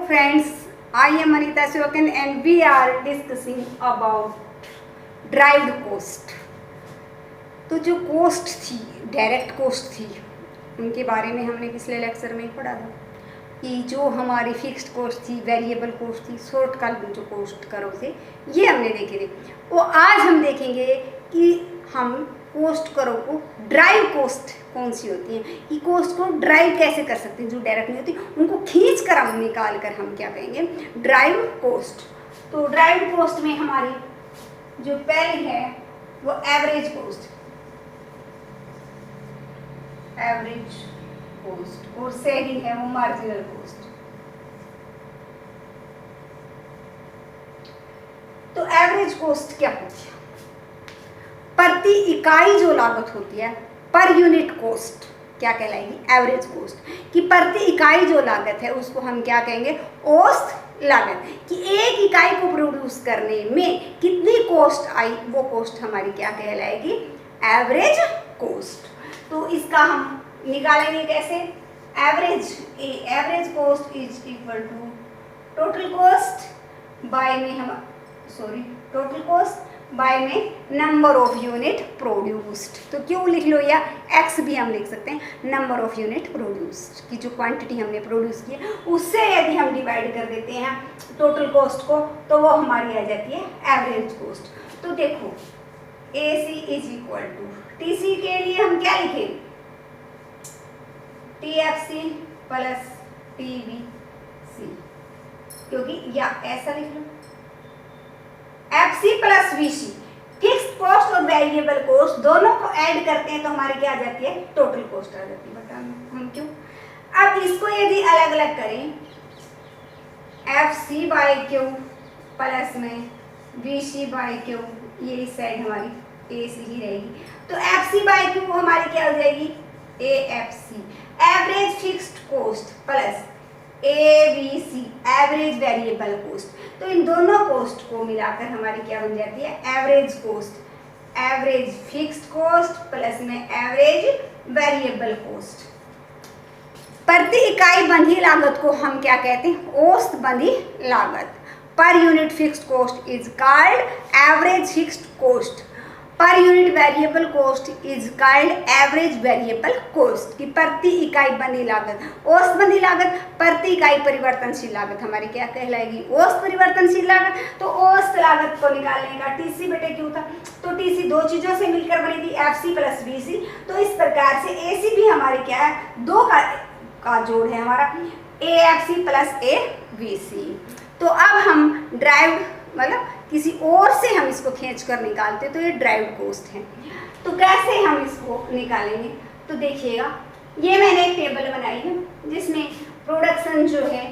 friends, I am Anita Sivakan and we are discussing about derived cost. तो जो coast थी, direct coast थी, उनके बारे में हमने पिछले लेक्चर में पढ़ा था कि जो हमारी फिक्स्ड कोस्ट थी, वेरिएबल कोस्ट थी, शॉर्ट काल जो कोस्ट करो थे, ये हमने देखे थे। वो आज हम देखेंगे कि हम कोस्ट करो को ड्राइव कोस्ट कौन सी होती है, कि कोस्ट को ड्राइव कैसे कर सकते हैं, जो डायरेक्ट नहीं होती उनको खींच कर हम निकाल कर हम क्या कहेंगे, ड्राइव कोस्ट। तो ड्राइव कोस्ट में हमारी जो पहली है वो एवरेज कोस्ट, एवरेज कोस्ट, और सेकंड है वो मार्जिनल कोस्ट। तो एवरेज कोस्ट क्या होती है? प्रति इकाई जो लागत होती है, पर यूनिट कोस्ट क्या कहलाएगी? Average cost. कि प्रति इकाई जो लागत है उसको हम क्या कहेंगे? औसत लागत। कि एक इकाई को प्रोड्यूस करने में कितनी कोस्ट आई, वो कोस्ट हमारी क्या कहलाएगी? Average cost. तो इसका हम निकालेंगे कैसे? Average cost is equal to total cost by में हम टोटल कोस्ट बाय में नंबर ऑफ यूनिट प्रोड्यूस्ड। तो क्यों लिख लो, या एक्स भी हम लिख सकते हैं, नंबर ऑफ यूनिट प्रोड्यूस्ड की जो क्वांटिटी हमने प्रोड्यूस की है उससे यदि हम डिवाइड कर देते हैं टोटल कॉस्ट को, तो वो हमारी आ जाती है एवरेज कॉस्ट। तो देखो AC is equal to TC के लिए हम क्या लिखें? TFC प्लस TVC, क्योंकि या ऐसा लिख लो FC plus VC। Fixed cost और वेरिएबल कॉस्ट दोनों को ऐड करते हैं तो हमारी क्या आ जाती है? टोटल कॉस्ट आ जाती है। बता हम क्यों? अब इसको यदि अलग अलग करें, FC बाई क्यू प्लस में VC बाई क्यू, ये इस साइड हमारी AC ही रहेगी। तो FC बाई क्यू हमारी क्या हो जाएगी? AFC, average fixed cost plus ABC, average variable cost. तो इन दोनों कॉस्ट को मिलाकर हमारी क्या बन जाती है? Average cost, average fixed cost plus में एवरेज वेरिएबल कॉस्ट। प्रति इकाई बंधी लागत को हम क्या कहते हैं? औसत बंधी लागत। Per unit fixed cost is called average fixed cost. Per unit variable cost is called average variable cost. की प्रति इकाई बंधी लागत, औसत बंधी लागत, प्रति इकाई परिवर्तनशील लागत हमारी क्या कहलाएगी? औसत परिवर्तनशील लागत। तो औसत लागत को निकालने का TC बटे क्यू था, तो TC दो चीजों से मिलकर बनी थी, FC प्लस VC। तो इस प्रकार से AC भी हमारी क्या है? दो का जोड़ है हमारा, AFC प्लस AVC। तो अब हम ड्राइव मतलब किसी और से हम इसको खींच कर निकालते, तो ये ड्राइव्ड कॉस्ट है। तो कैसे हम इसको निकालेंगे? तो देखिएगा, ये मैंने एक टेबल बनाई है जिसमें प्रोडक्शन जो है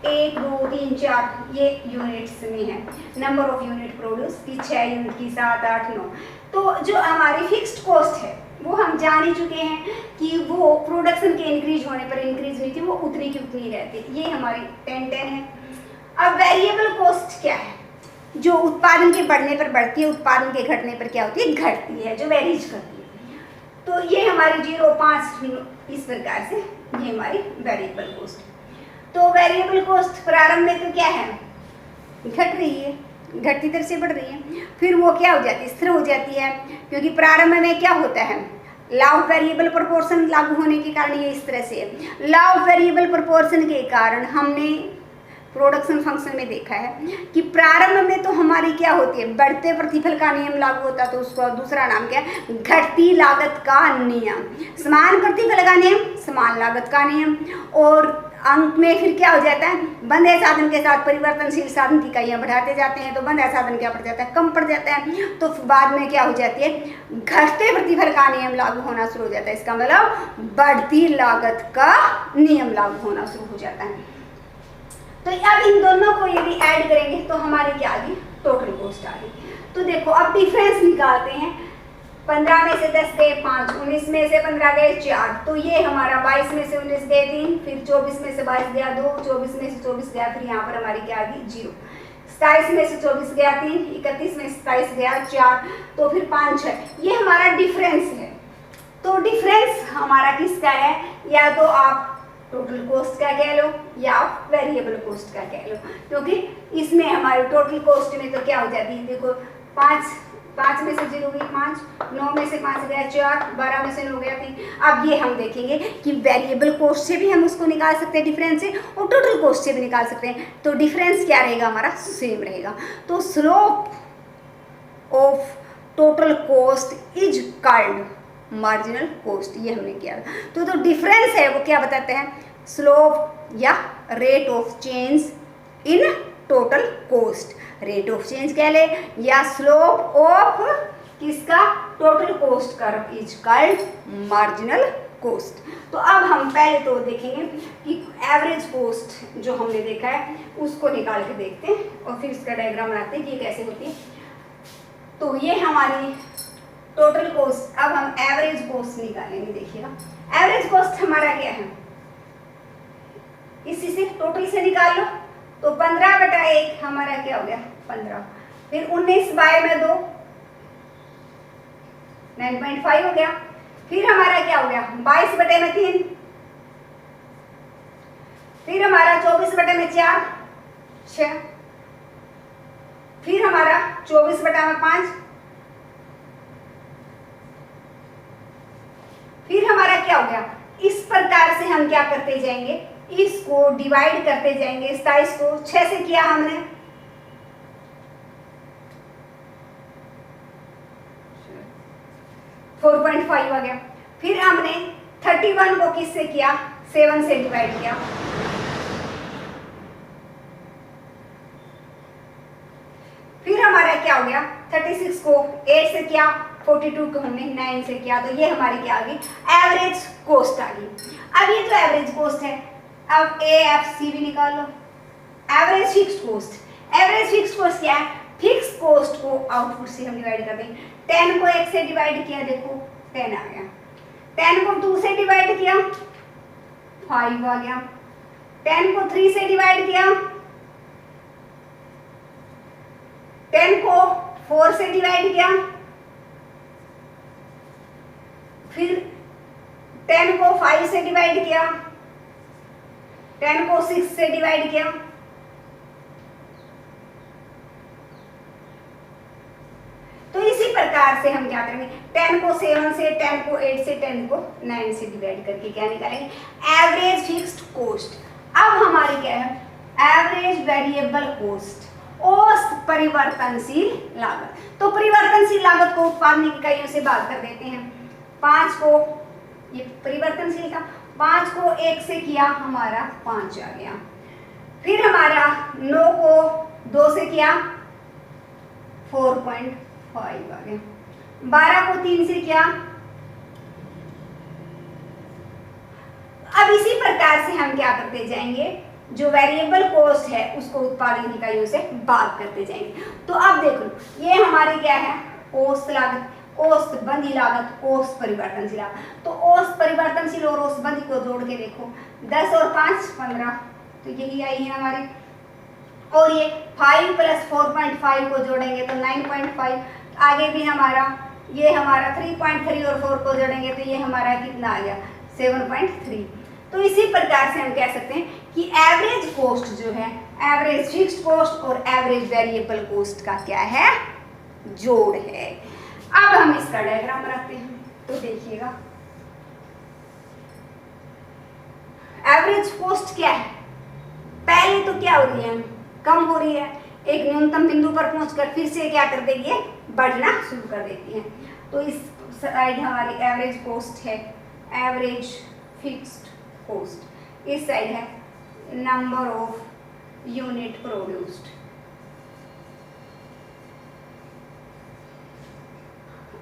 1 2 3 4 ये यूनिट्स में है, नंबर ऑफ यूनिट प्रोड्यूस की 6 यूनिट की 7 8 9। तो जो हमारी फिक्स्ड कॉस्ट है वो हम जान ही चुके हैं कि वो प्रोडक्शन के इंक्रीज होने पर इंक्रीज हुई थी, वो उतनी की उतनी रहती, ये हमारी 10 है। अब वेरिएबल कॉस्ट क्या है? जो उत्पादन के बढ़ने पर बढ़ती है, उत्पादन के घटने पर क्या होती है? घटती है, जो वेरीज करती है। तो ये हमारी 0 5 इस प्रकार से ये हमारी वेरिएबल कॉस्ट। तो वेरिएबल कॉस्ट प्रारंभ में तो क्या है? घट रही है, घटती दर से बढ़ रही है, फिर वो क्या हो जाती है? स्थिर हो जाती है, क्योंकि प्रारंभ में क्या होता है? लॉ ऑफ वेरिएबल प्रोपोर्शन लागू होने के कारण ये इस तरह से है। लॉ ऑफ वेरिएबल प्रोपोर्शन के कारण हमने प्रोडक्शन फंक्शन में देखा है कि प्रारंभ में तो हमारी क्या होती है? बढ़ते प्रतिफल का नियम लागू होता है, तो उसका दूसरा नाम क्या है? घटती लागत का नियम। समान प्रतिफल का नियम, समान लागत का नियम। और अंत में फिर क्या हो जाता है? बंधे साधन के साथ परिवर्तनशील साधन की इकाइयां बढ़ाते जाते हैं, तो बंधे साधन क्या बढ़ जाता है? कम पड़ जाता है। तो बाद में क्या हो जाती है? घटते प्रतिफल का नियम लागू होना शुरू हो जाता है। इसका मतलब बढ़ती लागत का नियम लागू होना शुरू हो जाता है। तो अब इन दोनों को यदि ऐड करेंगे तो हमारी क्या आ गई? टोटल कॉस्ट आ गई। तो देखो अब डिफरेंस निकालते हैं। 15 में से 10 गए 5, 19 में से 15 गए 4, तो ये हमारा 22 में से 19 गए 3, फिर 24 में से 22 गया 2, 24 में से 24 गया, फिर यहाँ पर हमारी क्या आ गई? 0। 27 में से 24 गया 3, 31 में से 27 गया 4, तो फिर 5 6। ये हमारा डिफरेंस है। तो डिफरेंस हमारा किसका है? या तो आप टोटल कॉस्ट का कह लो या वेरिएबल कॉस्ट का कह लो, क्योंकि इसमें हमारे टोटल कॉस्ट में तो क्या हो जाती है, देखो 5 में से 0 गई 5, 9 में से 5 गया 4, 12 में से 9 गया 3। अब ये हम देखेंगे कि वेरिएबल कॉस्ट से भी हम उसको निकाल सकते हैं डिफरेंस से, और टोटल कॉस्ट से भी निकाल सकते हैं। तो डिफरेंस क्या रहेगा हमारा, सेम रहेगा। तो slope of total cost is called marginal cost, ये हमने किया था। तो डिफरेंस है वो क्या बताते हैं, स्लोप या rate of change in total cost, rate of change कह ले या स्लोप ऑफ किसका, total cost curve is called marginal cost. तो अब हम पहले तो देखेंगे कि एवरेज कॉस्ट जो हमने देखा है उसको निकाल के देखते हैं और फिर इसका डायग्राम बनाते हैं कि कैसे होती है। तो ये हमारी टोटल कॉस्ट, अब हम एवरेज कॉस्ट निकालेंगे। देखिएगा एवरेज कॉस्ट हमारा क्या है, इसी से टोटल से निकाल लो। तो 15/1 हमारा क्या हो गया 15, फिर 19/2 9.5 हो गया, फिर हमारा क्या हो गया 22/3, फिर हमारा 24/4 6, फिर हमारा 24/5, फिर हमारा क्या हो गया। इस प्रकार से हम क्या करते जाएंगे, इसको डिवाइड करते जाएंगे। 27 को 6 से किया हमने, फोर 4.5 आ गया। फिर हमने 31 को किससे किया, 7 से डिवाइड किया। फिर हमारा क्या हो गया 36 को 8 से किया, 42 को हमने 9 से किया। तो ये हमारी क्या आ गई, एवरेज कॉस्ट आ गई। अब ये जो एवरेज कॉस्ट है, अब AFC भी निकाल लो। Average fixed cost, average fixed cost क्या है, फिक्स कॉस्ट को आउटपुट से हम डिवाइड कर दें। 10 को 1 से डिवाइड किया, देखो 10 आ गया। 10 को 2 से डिवाइड किया 5 आ गया। 10 को 3 से डिवाइड किया, 10 को 4 से डिवाइड किया, फिर 10 को 5 से डिवाइड किया, 10 को 6 से डिवाइड किया। तो इसी प्रकार से हम क्या करेंगे, 10 को 7 से, 10 को 8 से, 10 को 9 से डिवाइड करके क्या निकालेंगे, एवरेज फिक्स्ड कॉस्ट। अब हमारी क्या है, एवरेज वेरिएबल कॉस्ट, औसत परिवर्तनशील लागत। तो परिवर्तनशील लागत को उत्पादन इकाइयों से भाग कर देते हैं। 5 को, ये परिवर्तनशील था, 5 को 1 से किया हमारा 5 आ गया। फिर हमारा 9 को 2 से किया 4.5 आ गया। 12 को 3 से किया। अब इसी प्रकार से हम क्या करते जाएंगे, जो वेरिएबल कॉस्ट है उसको उत्पादन इकाइयों से भाग करते जाएंगे। तो अब देखो ये हमारी क्या है, औसत लागत, औसत बंधी लागत, औसत परिवर्तनशील लागत। तो औसत परिवर्तनशील और औसत बंधी को जोड़ के देखो, 10 और 5 15, तो यही आई है हमारी। और ये 5 + 4.5 को जोड़ेंगे तो 9.5। आगे भी हमारा ये हमारा 3.3 और 4 को जोड़ेंगे तो ये हमारा कितना आ गया 7.3। तो इसी प्रकार से हम कह सकते हैं कि एवरेज कॉस्ट जो है, एवरेज फिक्स्ड कॉस्ट और एवरेज वेरिएबल कॉस्ट का क्या है, जोड़ है। अब हम इसका डायग्राम बनाते हैं। तो देखिएगा एवरेज कॉस्ट क्या है, पहले तो क्या हो रही है, कम हो रही है, एक न्यूनतम बिंदु पर पहुंचकर फिर से क्या कर देगी है, बढ़ना शुरू कर देती है। तो इस साइड हमारी एवरेज कॉस्ट है, एवरेज फिक्स्ड कॉस्ट। इस साइड है नंबर ऑफ यूनिट प्रोड्यूस्ड।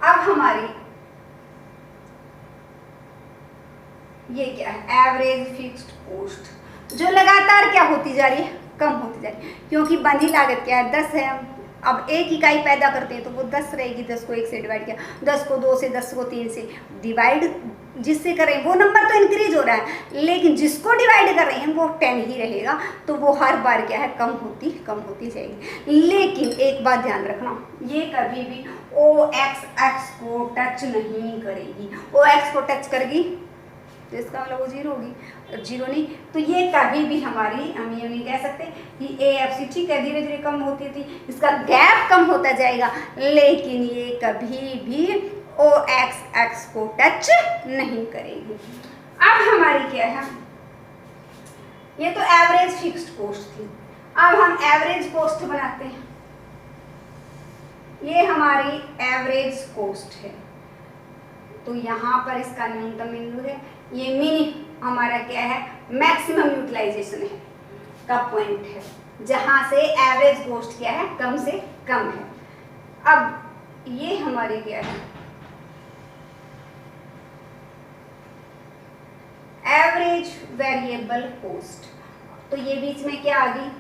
अब हमारी ये क्या है, एवरेज फिक्स्ड कॉस्ट, जो लगातार क्या होती जा रही है, कम होती जा रही है। क्योंकि बंधी लागत क्या है 10 है, अब एक इकाई पैदा करते हैं तो वो 10 रहेगी। 10 को 1 से डिवाइड किया, 10 को 2 से, 10 को 3 से डिवाइड जिससे करें वो नंबर तो इंक्रीज हो रहा है, लेकिन जिसको डिवाइड कर रहे हैं वो 10 ही रहेगा। तो वो हर बार क्या है, कम होती जाएगी। लेकिन एक बात ध्यान रखना, ये कभी भी OX को टच नहीं करेगी। OX को टच करेगी तो इसका मतलब वो 0 होगी, और 0 नहीं तो ये कभी भी हमारी, हम ये नहीं कह सकते कि ए एफ सी ठीक है धीरे धीरे कम होती थी, इसका गैप कम होता जाएगा, लेकिन ये कभी भी ओ एक्स को टच नहीं करेगी। अब हमारी क्या है, ये तो एवरेज फिक्स्ड कॉस्ट थी, अब हम एवरेज कॉस्ट बनाते हैं। ये हमारी एवरेज कॉस्ट है, तो यहाँ पर इसका न्यूनतम बिंदु है, ये मिनी हमारा क्या है, मैक्सिमम यूटिलाइजेशन है का पॉइंट है, जहाँ से एवरेज कॉस्ट क्या है, कम से कम है। अब ये हमारी क्या है, एवरेज वेरिएबल कॉस्ट, तो ये बीच में क्या आ गई,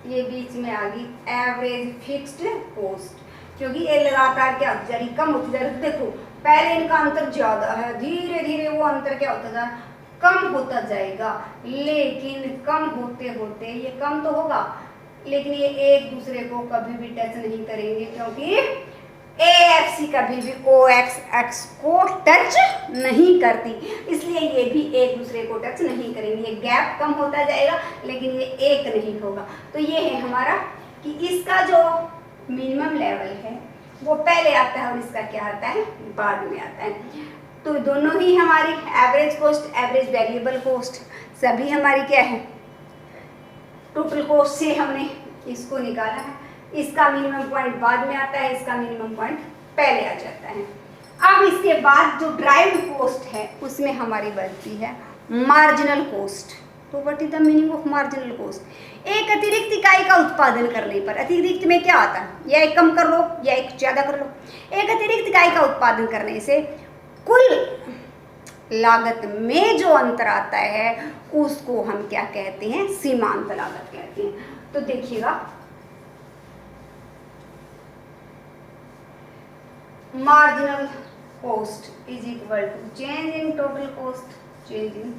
ये बीच में आ गई एवरेज फिक्स्ड कॉस्ट, क्योंकि ये लगातार क्या जारी कम होती जा रही है। देखो पहले इनका अंतर ज्यादा है, धीरे धीरे वो अंतर क्या होता जा, कम होता जाएगा, लेकिन कम होते होते ये कम तो होगा, लेकिन ये एक दूसरे को कभी भी टच नहीं करेंगे, क्योंकि AFC कभी भी OX को टच नहीं करती, इसलिए ये भी एक दूसरे को टच नहीं करेंगे। ये गैप कम होता जाएगा, लेकिन ये एक नहीं होगा। तो ये है हमारा कि इसका जो मिनिमम लेवल है वो पहले आता है और इसका क्या आता है, बाद में आता है। तो दोनों ही हमारी average cost, average variable cost सभी हमारी क्या है, टोटल कॉस्ट से हमने इसको निकाला है। इसका मिनिमम पॉइंट बाद में आता है, इसका मिनिमम पॉइंट पहले आ जाता है। अब इसके बाद जो ड्राइव्ड कॉस्ट है उसमें हमारी बनती है मार्जिनल कॉस्ट। तो what is the meaning of marginal cost, एक अतिरिक्त इकाई का उत्पादन करने पर, अतिरिक्त में क्या आता है, या एक कम कर लो या एक ज़्यादा कर लो, एक अतिरिक्त इकाई का उत्पादन करने से कुल लागत में जो अंतर आता है उसको हम क्या कहते हैं, सीमांत लागत कहते हैं। तो देखिएगा marginal cost is equal to change in total cost, change in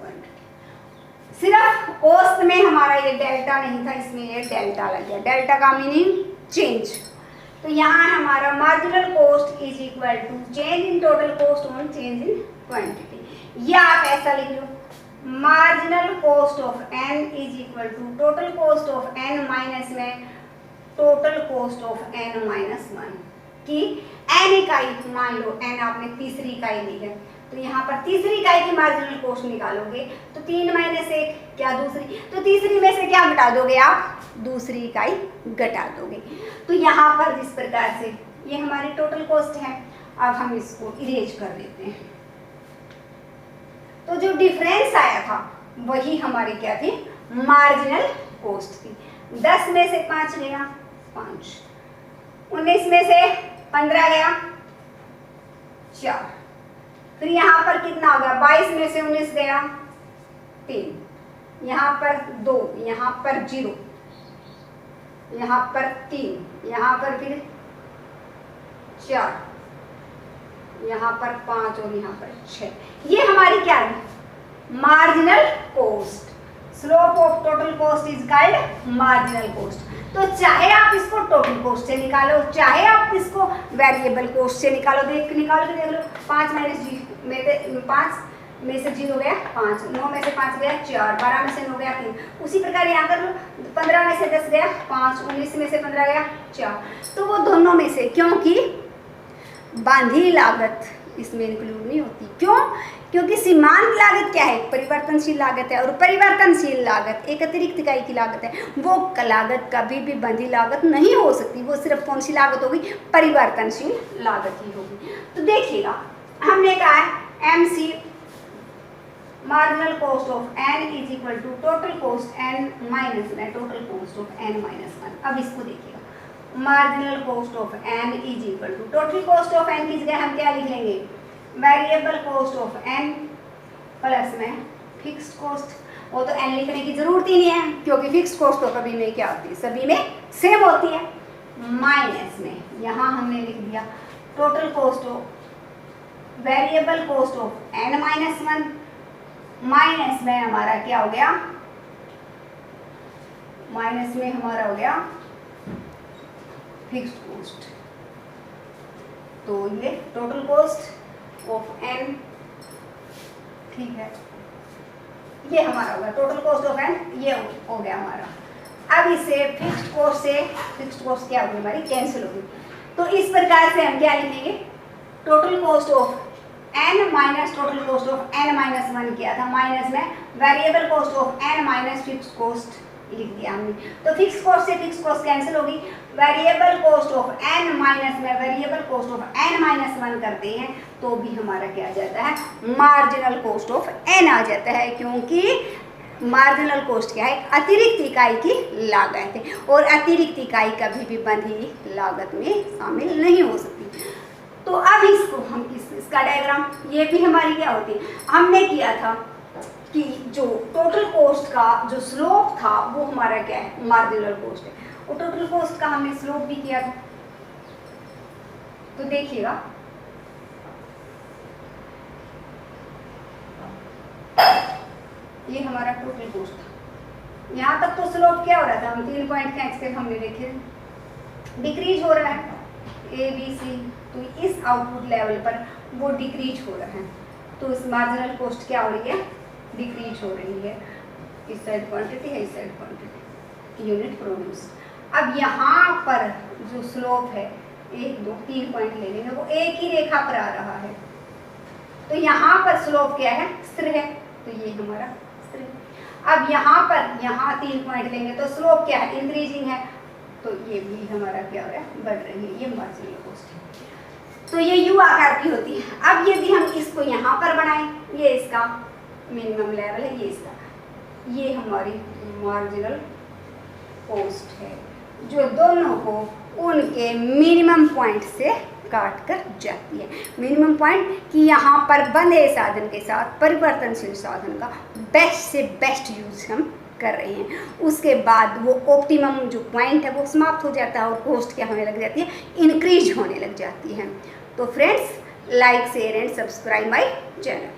quantity. सिर्फ कॉस्ट में हमारा ये डेल्टा नहीं था, इसमें ये डेल्टा लग गया, डेल्टा का मीनिंग चेंज। तो यहाँ हमारा marginal cost is equal to change in total cost on change in quantity, या आप ऐसा लिख लो, marginal cost of n is equal to total cost of n minus में total cost of n minus 1 की n इकाई, मान लो n आपने तीसरी इकाई ली है, तो यहाँ पर तीसरी इकाई की मार्जिनल कॉस्ट निकालोगे तो 3 माइनस 1 क्या, दूसरी, तो तीसरी में से क्या घटा दोगे आप, दूसरी इकाई घटा दोगे। तो यहाँ पर जिस प्रकार से ये हमारी टोटल कॉस्ट है, अब हम इसको इरेज कर देते हैं। तो जो डिफरेंस आया था वही हमारी क्या थी, मार्जिनल कॉस्ट थी। 10 में से 5 गया 5, 19 में से 15 गया 4, फिर यहाँ पर कितना हो गया, 22 में से 19 गया 3, यहाँ पर 2, यहाँ पर 0, यहाँ पर 3, यहाँ पर फिर 4, यहाँ पर 5 और यहाँ पर 6। ये हमारी क्या है, marginal cost. Slope of total cost is called marginal cost. तो चाहे आप इसको टोटल कॉस्ट से निकालो, चाहे आप इसको वेरिएबल कॉस्ट से निकालो, निकालो तो देख लो, 5 माइनस जी में से 5 में से 0 गया 5, 9 में से 5 गया 4, 12 में से 9 गया 3। उसी प्रकार यहाँ कर लो, 15 में से 10 गया 5, 19 में से 15 गया 4। तो वो दोनों में से, क्योंकि बांधी लागत इसमें इंक्लूड नहीं होती। क्यों? क्योंकि सीमांत लागत क्या है, परिवर्तनशील लागत है, और परिवर्तनशील लागत एक अतिरिक्त इकाई की लागत है। वो लागत कभी भी बंधी लागत नहीं हो सकती, वो सिर्फ कौन सी लागत होगी, परिवर्तनशील लागत ही होगी। तो देखिएगा हमने कहा है M C marginal cost of n is equal to total cost n minus में total cost of n minus 1। अब इसको देखिएगा, marginal cost of n is equal to total cost of n की जगह हम क्या लिख लेंगे, variable cost of n plus में फिक्स्ड कॉस्ट। वो तो n लिखने की जरूरत ही नहीं है, क्योंकि फिक्स्ड कॉस्ट तो कभी में क्या होती है, सभी में सेम होती है। माइनस में यहाँ हमने लिख दिया total cost of variable cost of n minus 1, minus में हमारा क्या हो गया, माइनस में हमारा हो गया फिक्स्ड कॉस्ट। तो ये टोटल कॉस्ट ऑफ n ठीक है, ये हमारा होगा टोटल कॉस्ट ऑफ एन, ये हो गया हमारा। अब इसे फिक्स्ड कॉस्ट से, फिक्स्ड कॉस्ट क्या होगी हमारी, कैंसिल होगी। तो इस प्रकार से हम क्या लिखेंगे, total cost of n minus total cost of n minus 1 किया था, माइनस में variable cost of n minus fixed cost लिख दिया हमने। तो फिक्स कॉस्ट से फिक्स कॉस्ट कैंसिल होगी, variable cost of n minus में variable cost of n minus 1 करते हैं तो भी हमारा क्या आ जाता है, मार्जिनल कॉस्ट ऑफ एन आ जाता है, क्योंकि मार्जिनल कॉस्ट क्या है, अतिरिक्त इकाई की लागत है, और अतिरिक्त इकाई कभी भी बंधी लागत में शामिल नहीं हो सकती। तो अब इसको हम इसका डायग्राम, ये भी हमारी क्या होती है, हमने किया था कि जो टोटल कॉस्ट का जो स्लोप था वो हमारा क्या है, मार्जिनल कॉस्ट है, और टोटल कॉस्ट का हमने स्लोप भी किया था। तो देखिएगा ये हमारा टोटल कॉस्ट था, यहाँ तक तो स्लोप क्या हो रहा था, हम 3 पॉइंट खींच के हमने देखे डिक्रीज हो रहा है ए बी सी, तो इस आउटपुट लेवल पर वो डिक्रीज हो रहा है, तो इस मार्जिनल कॉस्ट क्या हो रही है, डिक्रीज हो रही है। इस साइड क्वांटिटी है, इस साइड क्वांटिटी, यूनिट प्रोड्यूस। अब यहाँ पर जो स्लोप है 1 2 3 पॉइंट ले लेंगे, वो एक ही रेखा पर आ रहा है, तो यहाँ पर स्लोप क्या है, स्थिर है, तो ये हमारा स्थिर है। अब यहाँ पर यहाँ 3 पॉइंट लेंगे तो स्लोप क्या है, इंक्रीजिंग है, तो ये भी हमारा क्या हो रहा है, बढ़ रही है, ये मार्जिनल कॉस्ट है। तो ये यू आकार की होती है। अब यदि हम इसको यहाँ पर बनाएं, ये इसका मिनिमम लेवल है, ये इसका, ये हमारी मार्जिनल कॉस्ट है, जो दोनों को उनके मिनिमम पॉइंट से काट कर जाती है। मिनिमम पॉइंट कि यहाँ पर बंधे साधन के साथ परिवर्तनशील साधन का बेस्ट से बेस्ट यूज हम कर रहे हैं, उसके बाद वो ऑप्टिमम जो पॉइंट है वो समाप्त हो जाता है और कॉस्ट क्या होने लग जाती है, इंक्रीज होने लग जाती है। तो friends, like share and subscribe my channel.